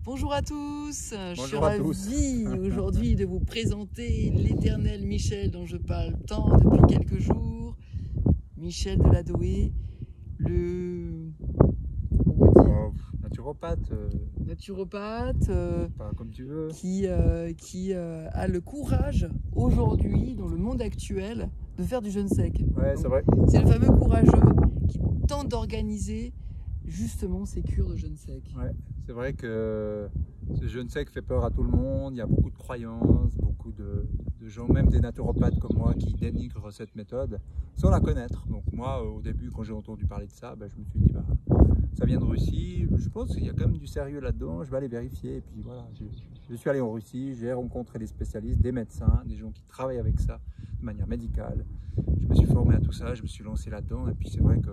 Bonjour à tous, je suis tous. ravie aujourd'hui de vous présenter l'éternel Michel dont je parle tant depuis quelques jours. Michel de Ladoé, le naturopathe, naturopathe pas comme tu veux. qui a le courage aujourd'hui, dans le monde actuel, de faire du jeûne sec. Ouais, c'est vrai. C'est le fameux courageux qui tente d'organiser justement ces cures de jeûne sec. Ouais, c'est vrai que ce jeûne sec fait peur à tout le monde. Il y a beaucoup de croyances, beaucoup de gens, même des naturopathes comme moi, qui dénigrent cette méthode sans la connaître. Donc moi, au début, quand j'ai entendu parler de ça, je me suis dit, ça vient de Russie. Je pense qu'il y a quand même du sérieux là-dedans. Je vais aller vérifier. Et puis voilà, je suis allé en Russie, j'ai rencontré des spécialistes, des médecins, des gens qui travaillent avec ça de manière médicale. Je me suis formé à tout ça, je me suis lancé là-dedans. Et puis c'est vrai que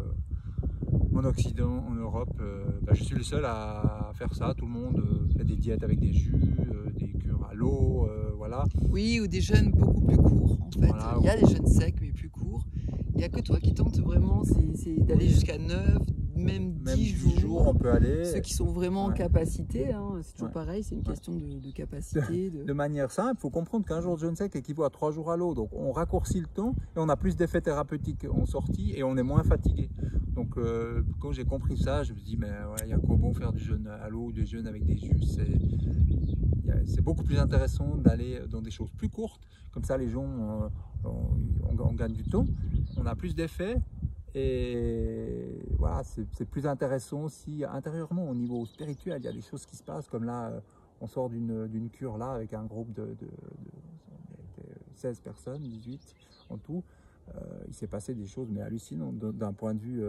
en Occident, en Europe, je suis le seul à faire ça. Tout le monde fait des diètes avec des jus, des cures à l'eau, voilà. Oui, ou des jeûnes beaucoup plus courts en fait. Voilà, il y a des jeûnes secs mais plus courts. Il n'y a que toi qui tente vraiment, c'est d'aller jusqu'à 9, même 10 jours. On peut aller. Ceux qui sont vraiment en capacité, hein, c'est toujours pareil, c'est une question de capacité. De manière simple, il faut comprendre qu'un jour de jeûne sec équivaut à 3 jours à l'eau. Donc on raccourcit le temps et on a plus d'effets thérapeutiques en sortie et on est moins fatigué. Donc quand j'ai compris ça, je me dis mais il y a quoi bon faire du jeûne à l'eau ou du jeûne avec des jus. C'est beaucoup plus intéressant d'aller dans des choses plus courtes. Comme ça les gens, on gagne du temps, on a plus d'effets. Et voilà, c'est plus intéressant aussi intérieurement au niveau spirituel. Il y a des choses qui se passent, comme là, on sort d'une cure là avec un groupe de 16 personnes, 18 en tout. Il s'est passé des choses mais hallucinantes d'un point de vue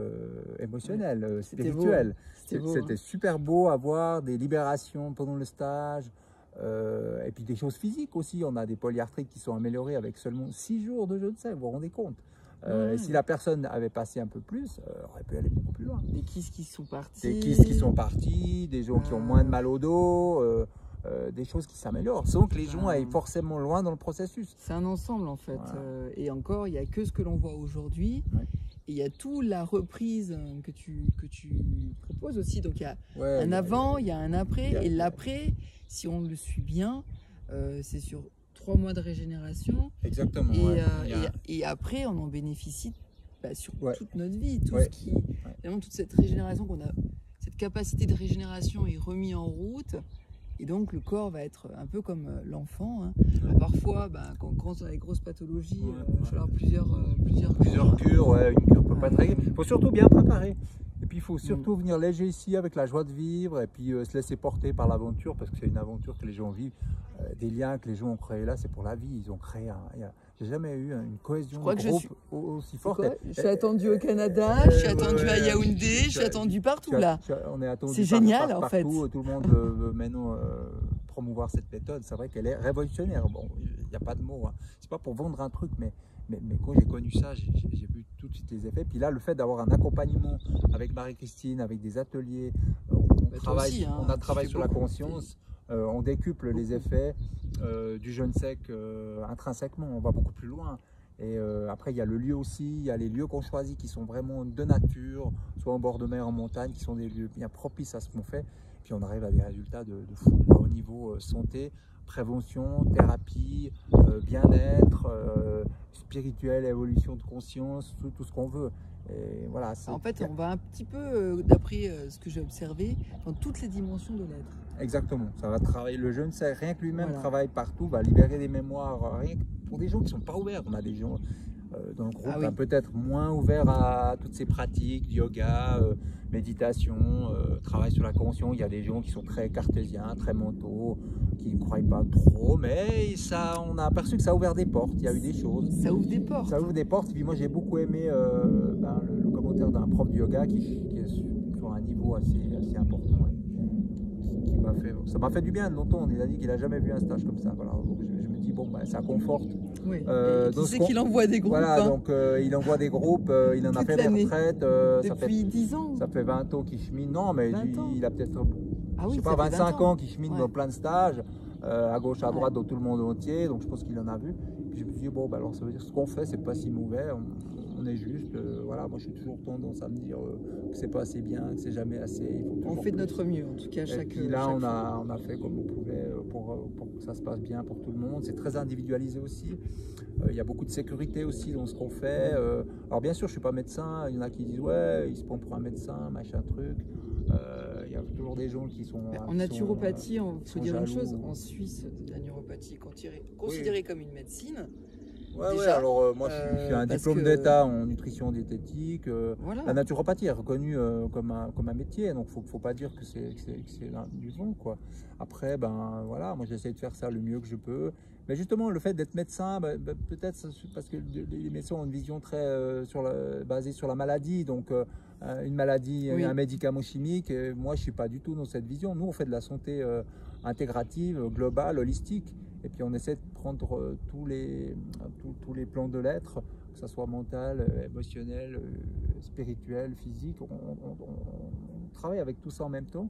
émotionnel, spirituel. C'était super beau à voir, des libérations pendant le stage. Et puis des choses physiques aussi. On a des polyarthrites qui sont améliorées avec seulement 6 jours de jeûne sec, vous vous rendez compte? Et si la personne avait passé un peu plus, aurait pu aller beaucoup plus loin. Des kystes qui sont partis. Des kystes qui sont partis, des gens qui ont moins de mal au dos, des choses qui s'améliorent, sans que les gens aillent forcément loin dans le processus. C'est un ensemble en fait. Voilà. Et encore, il n'y a que ce que l'on voit aujourd'hui. Et il y a toute la reprise que tu proposes aussi. Donc il y a un avant, il y a un après. Et l'après, si on le suit bien, c'est sur 3 mois de régénération. Exactement. Et après, on en bénéficie sur toute notre vie. Vraiment, toute cette régénération qu'on a, cette capacité de régénération est remise en route. Et donc, le corps va être un peu comme l'enfant. Hein. Parfois, quand on a des grosses pathologies, il va falloir plusieurs cures. Une cure peut pas être réglée. Il faut surtout bien préparer. Et puis il faut surtout venir léger ici avec la joie de vivre et puis se laisser porter par l'aventure parce que c'est une aventure que les gens vivent. Des liens que les gens ont créés là, c'est pour la vie. Ils ont créé j'ai jamais eu une cohésion de groupe aussi forte. Je suis attendue au Canada, je suis attendue à Yaoundé, je suis attendue partout là. On est attendu. C'est génial en fait. Tout le monde veut maintenant promouvoir cette méthode. C'est vrai qu'elle est révolutionnaire. Bon, il n'y a pas de mots. Hein. C'est pas pour vendre un truc, mais quand j'ai connu ça, j'ai vu tout de suite les effets. Puis là, le fait d'avoir un accompagnement avec Marie-Christine, avec des ateliers, on a travaillé sur la conscience, on décuple les effets du jeûne sec intrinsèquement, on va beaucoup plus loin. Et après, il y a le lieu aussi, il y a les lieux qu'on choisit qui sont vraiment de nature, soit en bord de mer, en montagne, qui sont des lieux bien propices à ce qu'on fait. Puis on arrive à des résultats de fou au niveau santé, prévention, thérapie, bien-être, spirituel, évolution de conscience, tout ce qu'on veut. Et voilà, en fait, on va un petit peu, d'après ce que j'ai observé, dans toutes les dimensions de l'être. Exactement, ça va travailler le jeûne, c'est rien que lui-même travaille partout, va libérer des mémoires, rien que pour des gens qui ne sont pas ouverts. On a des gens dans le groupe peut-être moins ouverts à toutes ces pratiques, yoga, méditation, travail sur la conscience. Il y a des gens qui sont très cartésiens, très mentaux, qui ne croient pas trop, mais on a aperçu que ça a ouvert des portes, il y a eu des choses. Ça ouvre des portes. Ça ouvre des portes, et puis moi j'ai beaucoup aimé le commentaire d'un prof de yoga qui est sur un niveau assez important. Ça m'a fait du bien de l'entendre. Il a dit qu'il n'a jamais vu un stage comme ça. Voilà. Donc je me dis, ça conforte. Oui. Tu sais qu'il envoie des groupes. Voilà, donc il envoie des groupes, il en a fait des retraites. Depuis 10 ans. Ça fait 20 ans qu'il chemine. Non, mais il a peut-être 25 ans qu'il chemine dans plein de stages, à gauche, à droite, dans tout le monde entier. Donc je pense qu'il en a vu. Puis je me suis dit, alors ça veut dire que ce qu'on fait, c'est pas si mauvais. On on est juste. Voilà, moi je suis toujours tendance à me dire que c'est pas assez bien, que c'est jamais assez. Il faut on fait de notre mieux, en tout cas, et puis là, on a fait comme on pouvait pour que ça se passe bien pour tout le monde. C'est très individualisé aussi. Il y a beaucoup de sécurité aussi dans ce qu'on fait. Alors bien sûr, je suis pas médecin. Il y en a qui disent ouais, ils se prennent pour un médecin, machin truc. Il y a toujours des gens qui sont. En naturopathie, il faut dire une chose. En Suisse, la naturopathie est considérée comme une médecine. Ouais, déjà, ouais, alors moi je suis un diplôme d'État en nutrition diététique. Voilà. La naturopathie est reconnue comme un métier, donc faut pas dire que c'est du vent, quoi. Après, ben voilà, moi j'essaie de faire ça le mieux que je peux. Mais justement, le fait d'être médecin, peut-être parce que les médecins ont une vision très basée sur la maladie, donc une maladie, un médicament chimique. Et moi, je suis pas du tout dans cette vision. Nous, on fait de la santé intégrative, globale, holistique. Et puis on essaie de prendre tous les plans de l'être, que ce soit mental, émotionnel, spirituel, physique. On travaille avec tout ça en même temps.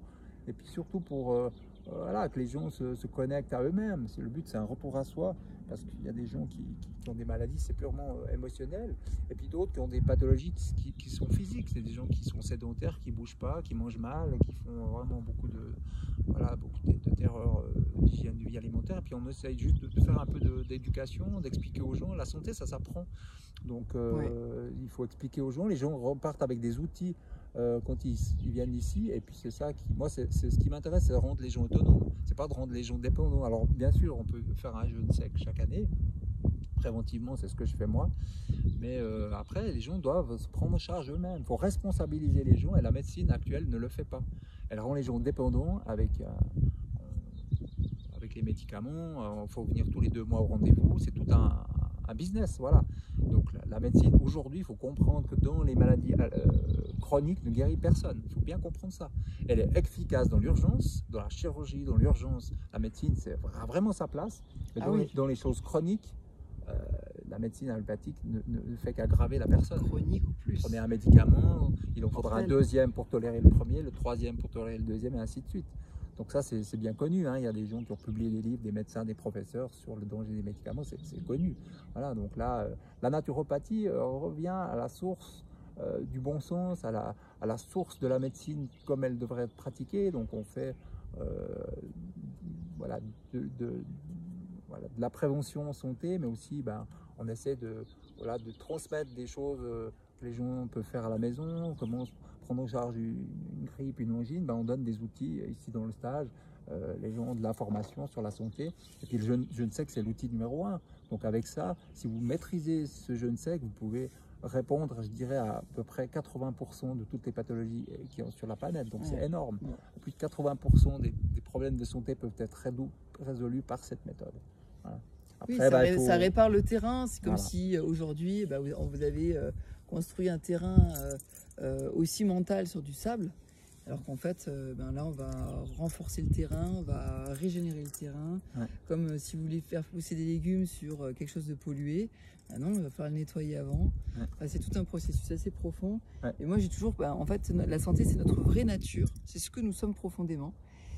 Et puis surtout pour voilà, que les gens se connectent à eux-mêmes. Le but, c'est un retour à soi. Parce qu'il y a des gens qui ont des maladies, c'est purement émotionnel. Et puis d'autres qui ont des pathologies qui sont physiques. C'est des gens qui sont sédentaires, qui ne bougent pas, qui mangent mal, qui font vraiment beaucoup de terreur d'hygiène de vie alimentaire. Et puis on essaye juste de faire un peu d'éducation, d'expliquer aux gens. La santé, ça s'apprend. Donc il faut expliquer aux gens. Les gens repartent avec des outils quand ils viennent ici. Et puis c'est ça moi, c'est ce qui m'intéresse, c'est de rendre les gens autonomes. C'est pas de rendre les gens dépendants. Alors bien sûr, on peut faire un jeûne sec chaque année. Préventivement, c'est ce que je fais moi. Mais après, les gens doivent se prendre en charge eux-mêmes. Il faut responsabiliser les gens et la médecine actuelle ne le fait pas. Elle rend les gens dépendants avec les médicaments. Il faut venir tous les 2 mois au rendez-vous. C'est tout un business, voilà. Donc la médecine, aujourd'hui, il faut comprendre que dans les maladies chroniques, ne guérit personne. Il faut bien comprendre ça. Elle est efficace dans l'urgence, dans la chirurgie, dans l'urgence. La médecine, c'est vraiment sa place. Mais dans les choses chroniques, la médecine allopathique ne fait qu'aggraver la personne. Chronique ou plus. Prenez un médicament, il en faudra un deuxième pour tolérer le premier, le troisième pour tolérer le deuxième, et ainsi de suite. Donc ça, c'est bien connu. Hein. Il y a des gens qui ont publié des livres, des médecins, des professeurs sur le danger des médicaments. C'est connu. Voilà. Donc là, la naturopathie revient à la source du bon sens, à la source de la médecine comme elle devrait être pratiquée. Donc on fait voilà, de la prévention en santé, mais aussi on essaie de transmettre des choses que les gens peuvent faire à la maison, comment prendre en charge une grippe, une angine. On donne des outils ici dans le stage, les gens ont de l'information sur la santé, et puis le jeûne sec, c'est l'outil numéro 1. Donc avec ça, si vous maîtrisez ce jeûne sec, vous pouvez répondre, je dirais, à peu près 80% de toutes les pathologies qui sont sur la planète. Donc c'est énorme. Plus de 80% des problèmes de santé peuvent être résolus par cette méthode. Voilà. Après, ça répare le terrain. C'est comme si aujourd'hui, vous avez construit un terrain aussi mental sur du sable. Alors qu'en fait, là, on va renforcer le terrain, on va régénérer le terrain. Comme si vous voulez faire pousser des légumes sur quelque chose de pollué. Non, il va falloir le nettoyer avant. C'est tout un processus assez profond. Et moi, j'ai toujours... en fait, la santé, c'est notre vraie nature. C'est ce que nous sommes profondément.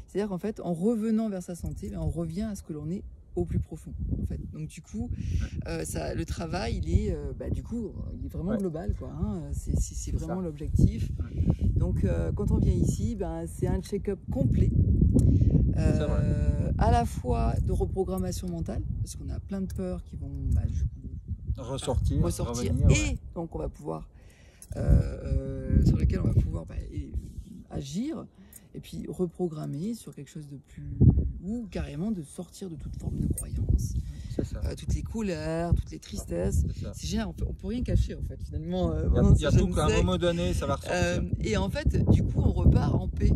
C'est-à-dire qu'en fait, en revenant vers sa santé, on revient à ce que l'on est au plus profond, en fait. Donc du coup, le travail, il est vraiment global, quoi. Hein. C'est vraiment l'objectif. Donc quand on vient ici, c'est un check-up complet, à la fois de reprogrammation mentale, parce qu'on a plein de peurs qui vont ressortir, revenir, et donc on va pouvoir sur lesquelles on va pouvoir agir. Et puis reprogrammer sur quelque chose de plus... ou carrément de sortir de toute forme de croyance. Toutes les couleurs, toutes les tristesses. C'est génial, on peut rien cacher en fait finalement. Il y a tout qu'à un moment donné, ça va ressortir. Et en fait, du coup, on repart en paix.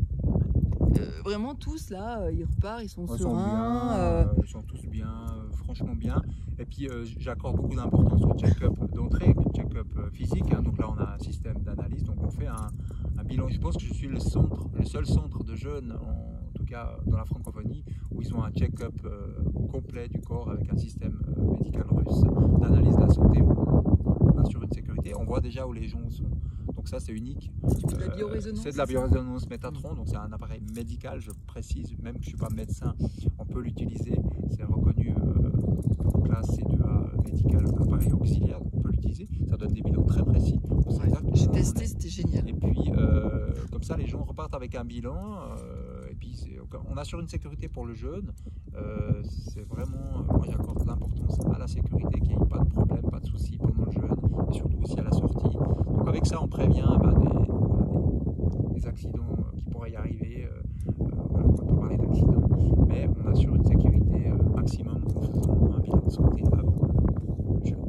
Vraiment tous là, ils repartent, ils sont sereins. Ils sont tous bien, franchement bien. Et puis j'accorde beaucoup d'importance au check-up d'entrée, le check-up physique. Hein. Donc là, on a un système d'analyse, donc on fait un bilan. Je pense que je suis le seul centre de jeunes, en tout cas dans la francophonie, où ils ont un check-up complet du corps avec un système médical russe d'analyse de la santé. On assure une sécurité. On voit déjà où les gens sont. Donc ça, c'est unique. C'est de la biorésonance. C'est de la biorésonance Métatron, donc c'est un appareil médical, je précise, même que je ne suis pas médecin, on peut l'utiliser. C'est reconnu classe C2A médical, appareil auxiliaire, donc on peut l'utiliser. utiliser. Ça donne des bilans très précis. J'ai testé, c'était génial. Et puis, comme ça, les gens repartent avec un bilan. Et puis, on assure une sécurité pour le jeune. C'est vraiment, moi j'accorde l'importance à la sécurité, qu'il n'y ait pas de problème, pas de soucis pendant le jeûne, et surtout aussi à la sortie. Donc avec ça, on prévient des accidents qui pourraient y arriver. Voilà, on peut parler d'accidents, mais on assure une sécurité maximum en faisant un bilan de santé avant le jeûne.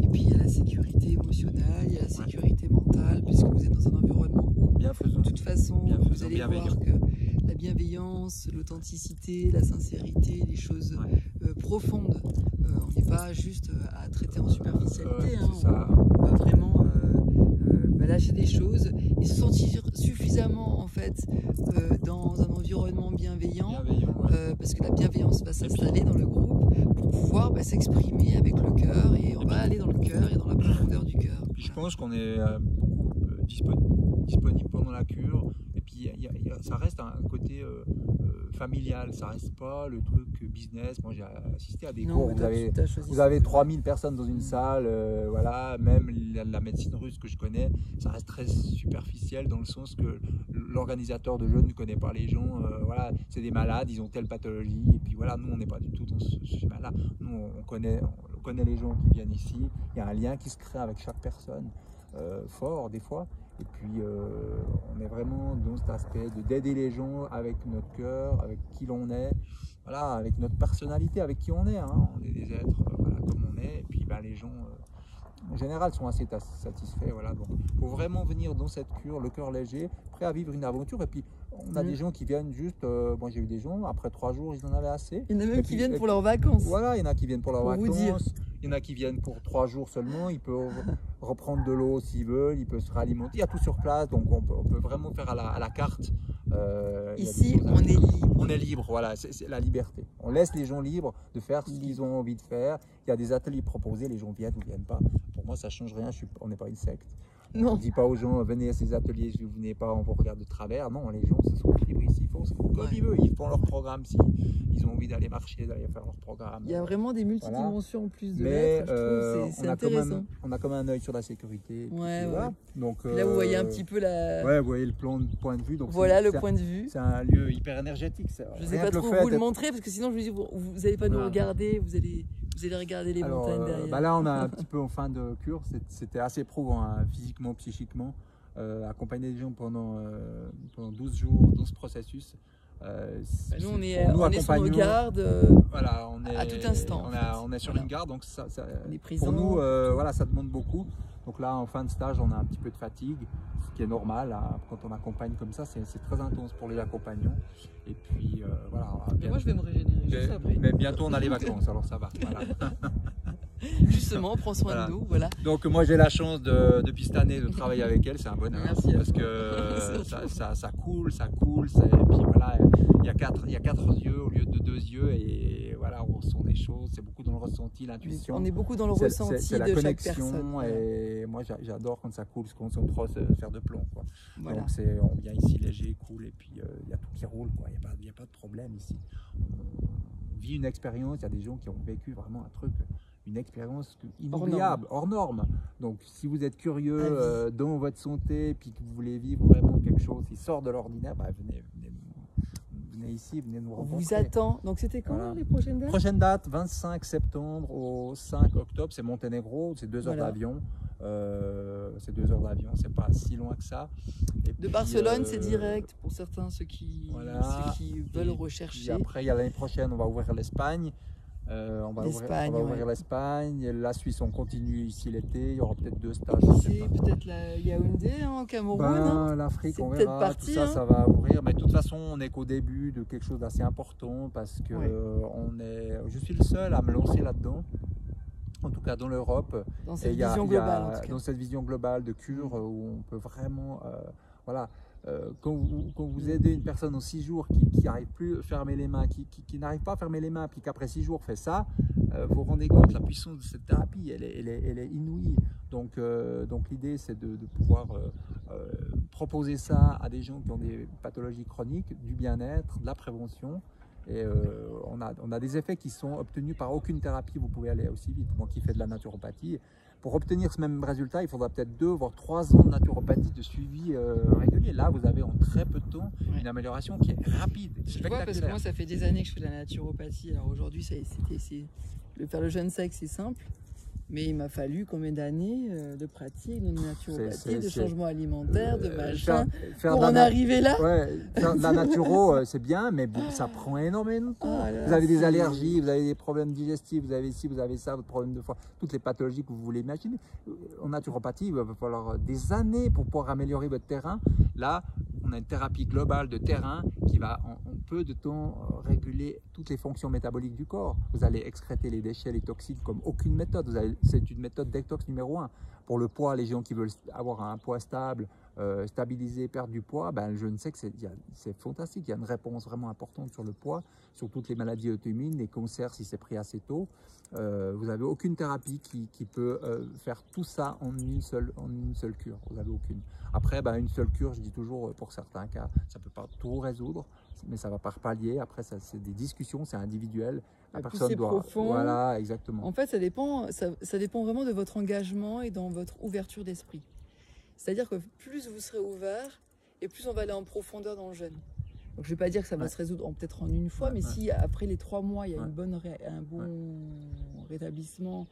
Et puis il y a la sécurité émotionnelle, il y a la sécurité mentale, puisque vous êtes dans un environnement où, de toute façon, vous allez voir que la bienveillance, l'authenticité, la sincérité, les choses profondes, on n'est pas juste à traiter en superficialité, on va vraiment lâcher des choses et se sentir suffisamment en fait dans un environnement bienveillant, parce que la bienveillance va s'installer dans le groupe pour pouvoir s'exprimer avec le cœur, et on va aller dans le cœur et dans la profondeur du cœur. Je pense qu'on est beaucoup disponible pendant la cure, et puis ça reste un côté familial, ça reste pas le truc business. Moi j'ai assisté à des cours où vous avez 3000 personnes dans une salle, voilà, même la médecine russe que je connais, ça reste très superficiel dans le sens que l'organisateur de jeûne ne connaît pas les gens, voilà, c'est des malades, ils ont telle pathologie, et puis voilà, nous on n'est pas du tout dans ce schéma-là. Nous on connaît les gens qui viennent ici, il y a un lien qui se crée avec chaque personne, fort des fois. Et puis on est vraiment dans cet aspect d'aider les gens avec notre cœur, avec qui l'on est, voilà, avec notre personnalité, avec qui on est. On est des êtres voilà, comme on est. Et puis les gens en général sont assez satisfaits. Voilà. Donc il faut vraiment venir dans cette cure, le cœur léger, prêt à vivre une aventure. Et puis on a des gens qui viennent juste, moi j'ai eu des gens, après 3 jours ils en avaient assez. Il y en a même qui viennent pour leurs vacances. Voilà, il y en a qui viennent pour leurs vacances. Il y en a qui viennent pour 3 jours seulement, ils peuvent reprendre de l'eau s'ils veulent, ils peuvent se réalimenter, il y a tout sur place, donc on peut vraiment faire à la carte. Ici, on est libre. On est libre, voilà, c'est la liberté. On laisse les gens libres de faire ce qu'ils ont envie de faire. Il y a des ateliers proposés, les gens viennent ou ne viennent pas. Pour moi, ça ne change rien, on n'est pas une secte. Non. On ne dit pas aux gens, venez à ces ateliers, si vous ne venez pas, on vous regarde de travers. Non, les gens se sont libres ici, ils font comme ils veulent, ils font leur programme si ils ont envie d'aller marcher, d'aller faire leur programme. Il y a vraiment des multidimensions en plus de l'être, je trouve, c'est intéressant. On a comme un œil sur la sécurité. Voilà. Donc, là, vous voyez un petit peu la... Ouais, vous voyez le point de vue. Donc voilà le point de vue. C'est un lieu hyper énergétique. Je ne sais pas trop vous le montrer, parce que sinon, je me dis, vous n'allez pas nous regarder, vous allez regarder les montagnes derrière. Là, on a un petit peu en fin de cure, c'était assez éprouvant, physiquement, psychiquement. Accompagner les gens pendant 12 jours dans ce processus. Nous, on est sur nos gardes, voilà, à tout instant. On est sur une garde, donc ça, présent, pour nous, voilà, ça demande beaucoup. Donc là, en fin de stage, on a un petit peu de fatigue, ce qui est normal. Quand on accompagne comme ça, c'est très intense pour les accompagnants. Et puis, voilà. Mais moi, je vais me régénérer juste après. Mais bientôt, on a les vacances, alors ça va. Voilà. Justement, prends soin de nous, voilà. Donc moi j'ai la chance depuis cette année de travailler avec elle, c'est un bonheur. Merci parce que ça coule, et puis voilà, il y a quatre yeux au lieu de 2 yeux, et voilà, on ressent des choses, c'est beaucoup dans le ressenti, l'intuition. On est beaucoup dans le ressenti c'est la de connexion, chaque personne. Et moi j'adore quand ça coule, parce qu'on sent trop se faire de plomb, quoi. Voilà. Donc on vient ici léger, cool, et puis il y a tout qui roule, quoi. Il n'y a pas de problème ici. On vit une expérience, il y a des gens qui ont vécu vraiment un truc, une expérience inoubliable, hors norme. Donc si vous êtes curieux dans votre santé, puis que vous voulez vivre vraiment quelque chose qui sort de l'ordinaire, venez ici, venez nous rencontrer. On vous attend. Donc c'était quand les prochaines dates? Prochaine date, 25 septembre au 5 octobre, c'est Monténégro, c'est 2 heures d'avion. C'est 2 heures d'avion, c'est pas si loin que ça. Et de Barcelone, c'est direct pour certains, ceux qui veulent rechercher. Et après, il y a l'année prochaine, on va ouvrir l'Espagne. On va ouvrir l'Espagne, la Suisse, on continue ici l'été, il y aura peut-être 2 stages. C'est peut-être la Yaoundé en Cameroun. L'Afrique, on verra, tout ça, ça va ouvrir. Mais de toute façon, on n'est qu'au début de quelque chose d'assez important, parce que je suis le seul à me lancer là-dedans. En tout cas dans l'Europe, dans cette vision globale de cure, où on peut vraiment, voilà, quand vous aidez une personne en 6 jours qui n'arrive plus à fermer les mains, qui n'arrive pas à fermer les mains, puis qu'après 6 jours fait ça, vous vous rendez compte, la puissance de cette thérapie, elle est inouïe. Donc l'idée, c'est de pouvoir proposer ça à des gens qui ont des pathologies chroniques, du bien-être, de la prévention. Et on a des effets qui sont obtenus par aucune thérapie. Vous pouvez aller aussi vite. Moi qui fais de la naturopathie, Pour obtenir ce même résultat, il faudra peut-être 2 voire 3 ans de naturopathie, de suivi régulier. Là, vous avez en très peu de temps une amélioration qui est rapide, spectaculaire. Je vois, parce que moi, ça fait des années que je fais de la naturopathie. Alors aujourd'hui, faire le jeûne sec, c'est simple. Mais il m'a fallu combien d'années de pratique, de naturopathie, de changement alimentaire, de machin, pour en arriver là. Ouais, faire de la naturo, c'est bien, mais ça prend énormément de temps. Vous avez des allergies, vous avez des problèmes digestifs, vous avez ci, vous avez ça, votre problème de foie, toutes les pathologies que vous voulez imaginer. En naturopathie, il va falloir des années pour pouvoir améliorer votre terrain. Là, on a une thérapie globale de terrain qui va en peu de temps réguler toutes les fonctions métaboliques du corps. Vous allez excréter les déchets, les toxines comme aucune méthode. C'est une méthode détox numéro 1. Pour le poids, les gens qui veulent avoir un poids stable, stabiliser, perdre du poids, ben, je ne sais que c'est fantastique. Il y a une réponse vraiment importante sur le poids, sur toutes les maladies auto-immunes, les cancers si c'est pris assez tôt. Vous n'avez aucune thérapie qui peut faire tout ça en une seule cure. Vous n'avez aucune. Après, ben, une seule cure, je dis toujours, pour certains cas, ça ne peut pas tout résoudre, mais ça va par palier. Après, c'est des discussions, c'est individuel. La personne doit. Profond. Voilà, exactement. En fait, ça dépend vraiment de votre engagement et dans votre ouverture d'esprit. C'est-à-dire que plus vous serez ouvert et plus on va aller en profondeur dans le jeûne. Donc, je ne vais pas dire que ça va se résoudre peut-être en une fois, mais si après les 3 mois, il y a un bon rétablissement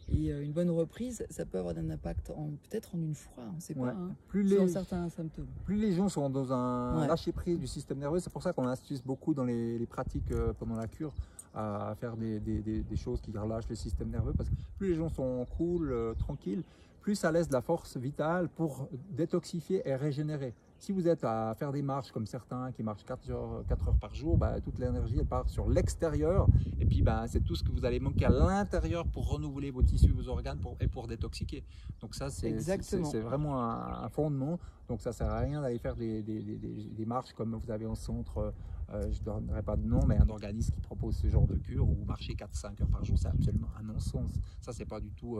et une bonne reprise, ça peut avoir un impact peut-être en une fois, on ne sait pas, selon certains symptômes. Plus les gens sont dans un lâcher-prise du système nerveux, c'est pour ça qu'on insiste beaucoup dans les pratiques pendant la cure, à faire des choses qui relâchent le système nerveux, parce que plus les gens sont cool, tranquilles, plus ça laisse de la force vitale pour détoxifier et régénérer. Si vous êtes à faire des marches comme certains qui marchent 4 heures par jour, bah, toute l'énergie elle part sur l'extérieur et puis bah, c'est tout ce que vous allez manquer à l'intérieur pour renouveler vos tissus, vos organes et pour détoxiquer. Donc ça c'est vraiment un fondement. Donc ça ne sert à rien d'aller faire des marches comme vous avez en centre, je ne donnerai pas de nom, mais un organisme qui propose ce genre de cure où vous marchez 4-5 heures par jour, c'est absolument un non-sens. Ça c'est pas du tout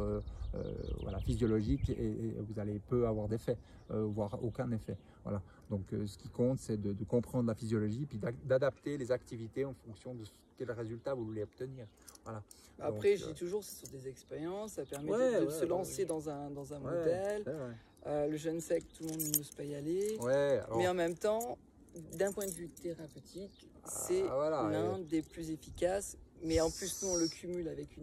physiologique et vous allez peu avoir d'effet, voire aucun effet. Voilà. Donc ce qui compte, c'est de comprendre la physiologie, puis d'adapter les activités en fonction de quel résultat vous voulez obtenir. Voilà. Après, je dis toujours, ce sont des expériences, ça permet de se lancer dans un modèle. Le jeûne sec, tout le monde n'ose pas y aller. Mais en même temps, d'un point de vue thérapeutique, c'est l'un des plus efficaces. Mais en plus, nous, on le cumule avec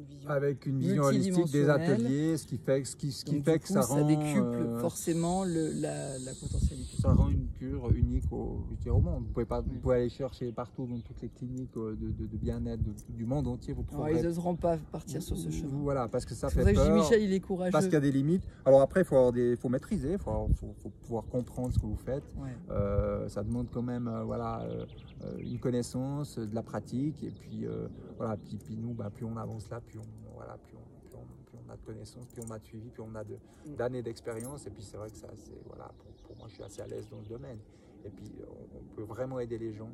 une vision holistique des ateliers, ce qui fait que ça rend... Ça décuple forcément la potentialité. Ça rend une cure unique au monde. Vous pouvez aller chercher partout dans toutes les cliniques de bien-être du monde entier. Ils n'oseront pas partir sur ce chemin. Voilà, parce que ça fait peur. C'est pour ça que je dis Michel, il est courageux. Parce qu'il y a des limites. Alors après, il faut maîtriser, il faut pouvoir comprendre ce que vous faites. Ça demande quand même une connaissance, de la pratique, et puis puis nous, plus on avance là, plus on a de connaissances, plus on a de suivi, plus on a d'années d'expérience, et puis c'est vrai que ça, pour moi, je suis assez à l'aise dans le domaine, et puis on peut vraiment aider les gens,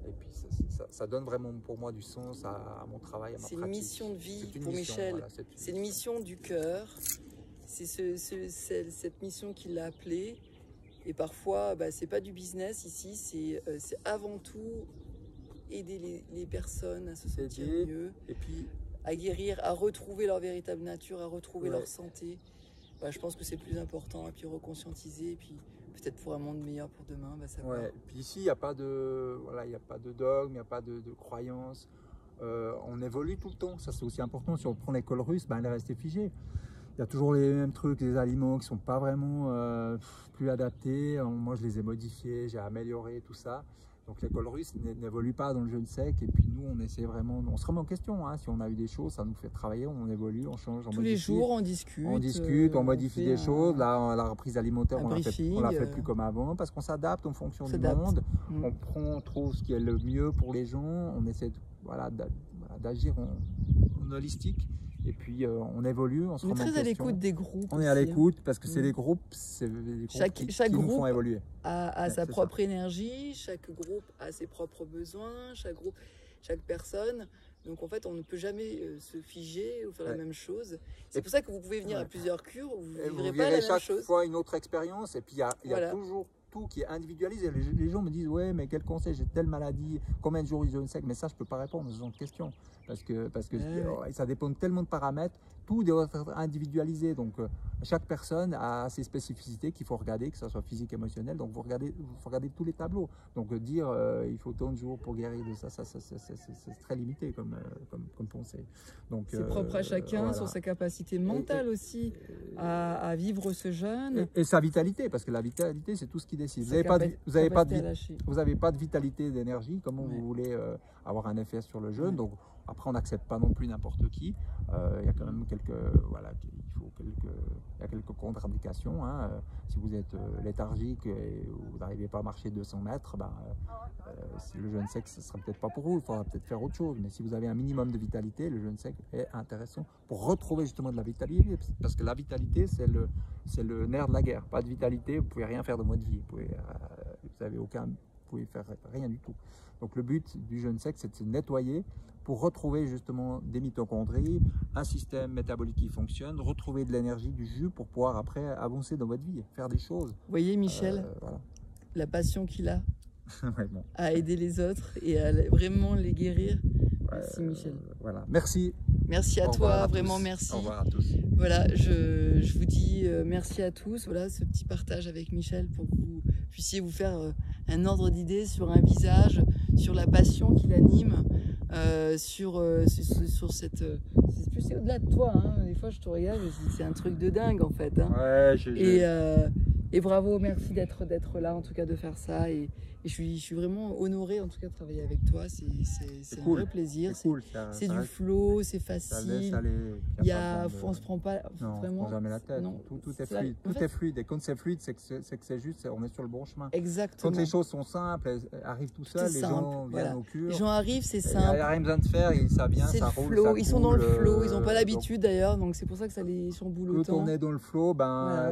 et puis ça donne vraiment pour moi du sens à mon travail, à ma pratique. C'est une mission de vie pour Michel, c'est une mission du cœur, c'est cette mission qui l'a appelée, et parfois, c'est pas du business ici, c'est avant tout aider les personnes à se sentir mieux, et puis à guérir, à retrouver leur véritable nature, à retrouver leur santé. Je pense que c'est plus important, et puis reconscientiser, et puis peut-être pour un monde meilleur pour demain. Puis ici, il n'y a pas de dogme, il n'y a pas de croyance. On évolue tout le temps, ça c'est aussi important. Si on prend l'école russe, elle est restée figée. Il y a toujours les mêmes trucs, les aliments qui ne sont pas vraiment plus adaptés. Moi, je les ai modifiés, j'ai amélioré tout ça. Donc l'école russe n'évolue pas dans le jeûne sec, et puis nous on essaie vraiment, on se remet en question, si on a eu des choses, ça nous fait travailler, on évolue, on change, on modifie. Tous les jours on discute, on modifie des choses. Là la reprise alimentaire on la fait plus comme avant, parce qu'on s'adapte en fonction du monde, on trouve ce qui est le mieux pour les gens, on essaie d'agir en holistique. Et puis on évolue, on se remet en question. On est très à l'écoute des groupes. On est à l'écoute parce que c'est les groupes, qui nous font évoluer. A sa propre énergie, chaque groupe a ses propres besoins, chaque personne. Donc en fait, on ne peut jamais se figer ou faire la même chose. C'est pour ça que vous pouvez venir à plusieurs cures, vous ne vivrez pas la même chose. Chaque fois une autre expérience, et puis il y a toujours tout qui est individualisé. Les gens me disent, ouais, mais quel conseil, j'ai telle maladie, combien de jours ils jeûnent sec, mais ça, je ne peux pas répondre à ce genre de questions. Parce que ça dépend de tellement de paramètres, tout doit être individualisé. Donc, chaque personne a ses spécificités qu'il faut regarder, que ce soit physique, émotionnel. Donc, il faut regarder tous les tableaux. Donc, dire il faut tant de jours pour guérir de ça, c'est très limité comme conseil. C'est propre à chacun, voilà. Sur sa capacité mentale aussi à vivre ce jeûne. Et sa vitalité, parce que la vitalité, c'est tout ce qui décide. Vous n'avez pas de vitalité, d'énergie, comment vous voulez avoir un effet sur le jeûne. Donc, après, on n'accepte pas non plus n'importe qui. Il y a quand même quelques contre-indications. Hein. Si vous êtes léthargique et vous n'arrivez pas à marcher 200 mètres, le jeûne sec, ce ne sera peut-être pas pour vous. Il faudra peut-être faire autre chose. Mais si vous avez un minimum de vitalité, le jeûne sec est intéressant pour retrouver justement de la vitalité. Parce que la vitalité, c'est le nerf de la guerre. Pas de vitalité, vous ne pouvez rien faire de votre vie. Vous pouvez faire rien du tout. Donc le but du jeûne sec, c'est de se nettoyer pour retrouver justement des mitochondries, un système métabolique qui fonctionne, retrouver de l'énergie, du jus pour pouvoir après avancer dans votre vie, faire des choses. Vous voyez Michel, voilà. La passion qu'il a ouais, bon. à aider les autres et à vraiment les guérir. Merci Michel. Voilà, merci. Merci à toi, vraiment merci. Au revoir à tous. Voilà, je vous dis merci à tous. Voilà, ce petit partage avec Michel pour que vous puissiez vous faire un ordre d'idée sur un visage, sur la passion qui l'anime, sur cette... c'est au-delà de toi, hein. Des fois je te regarde et je dis c'est un truc de dingue en fait. Hein. Ouais, et bravo, merci d'être là, en tout cas de faire ça. Et je suis vraiment honorée en tout cas de travailler avec toi. C'est un vrai plaisir. C'est du flow, c'est facile. On se prend pas non, vraiment. On se prend jamais la tête. Non, tout est fluide. Tout est fluide. Et quand c'est fluide, c'est que c'est juste, on est sur le bon chemin. Exactement. Quand les choses sont simples, elles arrivent tout seul, les gens viennent au cure. Les gens arrivent, c'est simple. Il n'y a rien besoin de faire, ça vient, ça roule. Flow. Ils sont dans le flow, ils n'ont pas l'habitude d'ailleurs, donc c'est pour ça que ça les chamboule autant. Quand on est dans le flow,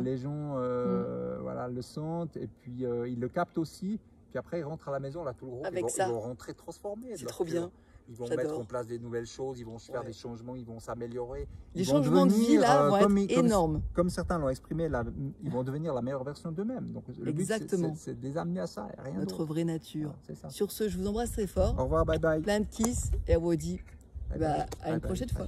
les gens le sentent et puis ils le captent aussi. Puis après, ils rentrent à la maison, là, tout le groupe, ils vont rentrer transformés. C'est trop bien. Ils vont mettre en place des nouvelles choses, ils vont faire des changements, ils vont s'améliorer. Les changements de vie, là, vont être énormes. Comme certains l'ont exprimé, ils vont devenir la meilleure version d'eux-mêmes. Donc, le but, c'est de les amener à ça, rien d'autre. Notre vraie nature. Ça. Sur ce, je vous embrasse très fort. Au revoir, bye bye. Plein de kiss, et on vous dit à une prochaine fois.